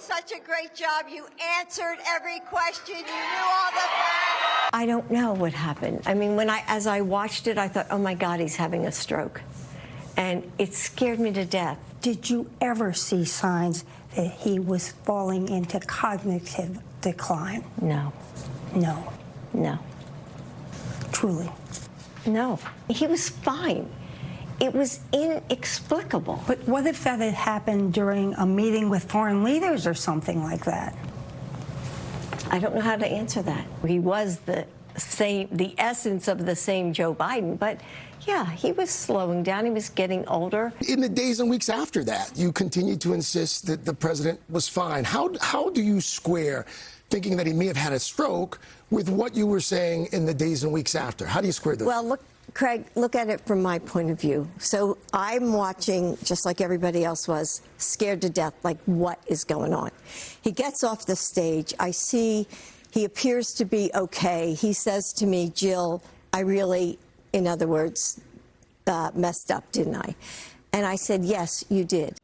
such a great job. You answered every question. You knew all the facts. I don't know what happened. I mean, as I watched it, I thought, oh my God, he's having a stroke. And it scared me to death. Did you ever see signs that he was falling into cognitive decline? No. No. No. Truly? No. He was fine. It was inexplicable. But what if that had happened during a meeting with foreign leaders or something like that? I don't know how to answer that. He was the essence of the same Joe Biden, but yeah, he was slowing down. He was getting older. In the days and weeks after that, you continued to insist that the president was fine. How do you square thinking that he may have had a stroke with what you were saying in the days and weeks after? How do you square those? Well, look, Craig, look at it from my point of view. So I'm watching, just like everybody else was, scared to death, like what is going on? He gets off the stage. I see he appears to be okay. He says to me, Jill, I really, in other words, messed up, didn't I? And I said, yes, you did.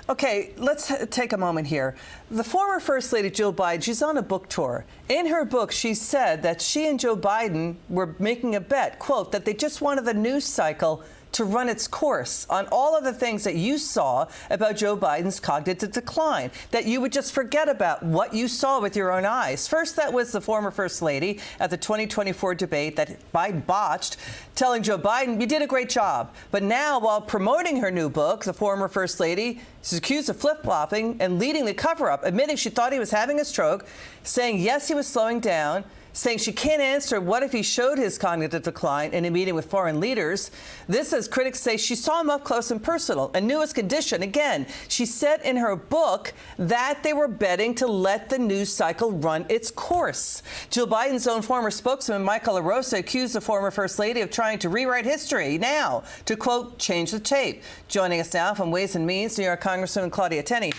Okay, let's take a moment here. The former First Lady Jill Biden, she's on a book tour. In her book, she said that she and Joe Biden were making a bet, quote, that they just wanted the news cycle to run its course on all of the things that you saw about Joe Biden's cognitive decline, that you would just forget about what you saw with your own eyes. First, that was the former First Lady at the 2024 debate that Biden botched, telling Joe Biden, you did a great job. But now, while promoting her new book, the former First Lady is accused of flip-flopping and leading the cover-up, admitting she thought he was having a stroke, saying, yes, he was slowing down, saying she can't answer what if he showed his cognitive decline in a meeting with foreign leaders. This, as critics say, she saw him up close and personal and knew his condition. Again, she said in her book that they were betting to let the news cycle run its course. Jill Biden's own former spokesman, Michael LaRosa, accused the former First Lady of trying to rewrite history now to, quote, change the tape. Joining us now from Ways and Means, New York Congresswoman Claudia Tenney.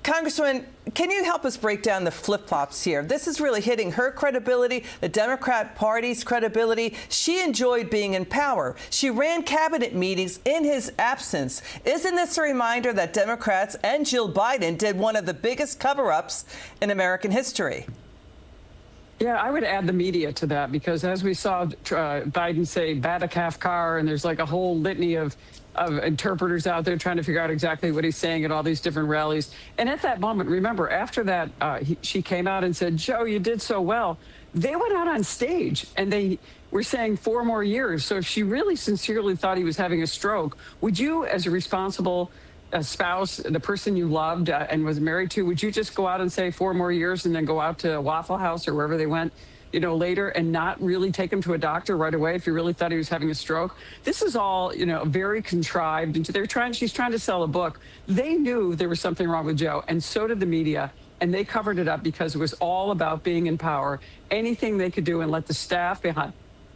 Congresswoman, can you help us break down the flip-flops here? This is really hitting her credibility, the Democrat Party's credibility. She enjoyed being in power. She ran cabinet meetings in his absence. Isn't this a reminder that Democrats and Jill Biden did one of the biggest cover-ups in American history? Yeah, I would add the media to that, because as we saw Biden say, bat a calf car, and there's like a whole litany of interpreters out there trying to figure out exactly what he's saying at all these different rallies. And at that moment, remember, after that, she came out and said, Joe, you did so well. They went out on stage and they were saying 4 more years. So if she really sincerely thought he was having a stroke, would you, as a responsible spouse, the person you loved and was married to, would you just go out and say 4 more years and then go out to Waffle House or wherever they went, you know, later, and not really take him to a doctor right away if you really thought he was having a stroke? This is all, you know, very contrived. And she's trying to sell a book. They knew there was something wrong with Joe, and so did the media. And they covered it up because it was all about being in power. Anything they could do and let the staff behind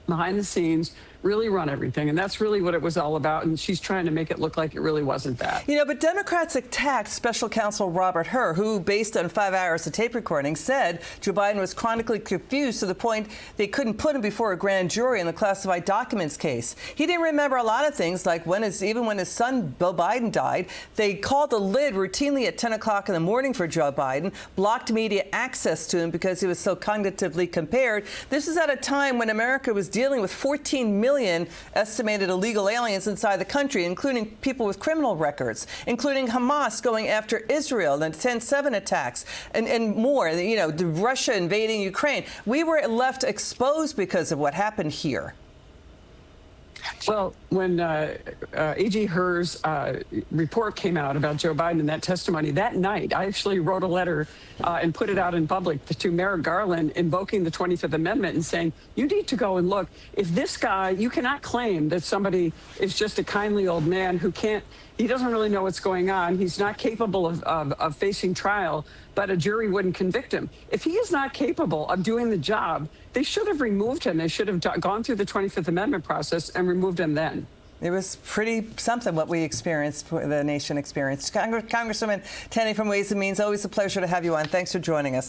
the scenes really run everything. And that's really what it was all about. And she's trying to make it look like it really wasn't that. You know, but Democrats attacked special counsel Robert Hur, who, based on 5 hours of tape recording, said Joe Biden was chronically confused to the point they couldn't put him before a grand jury in the classified documents case. He didn't remember a lot of things, like even when his son, Bill Biden, died. They called the lid routinely at 10 o'clock in the morning for Joe Biden, blocked media access to him because he was so cognitively impaired. This is at a time when America was dealing with 14 million estimated illegal aliens inside the country, including people with criminal records, including Hamas going after Israel, the 10/7 attacks, and more, you know, Russia invading Ukraine. We were left exposed because of what happened here. Well, when A.G. Hur's report came out about Joe Biden and that testimony, that night, I actually wrote a letter and put it out in public to Merrick Garland, invoking the 25th Amendment and saying, you need to go and look. If this guy, you cannot claim that somebody is just a kindly old man who he doesn't really know what's going on. He's not capable of facing trial, but a jury wouldn't convict him. If he is not capable of doing the job, they should have removed him. They should have gone through the 25th Amendment process and removed him then. It was pretty something what we experienced, the nation experienced. Congresswoman Tenney from Ways and Means, always a pleasure to have you on. Thanks for joining us.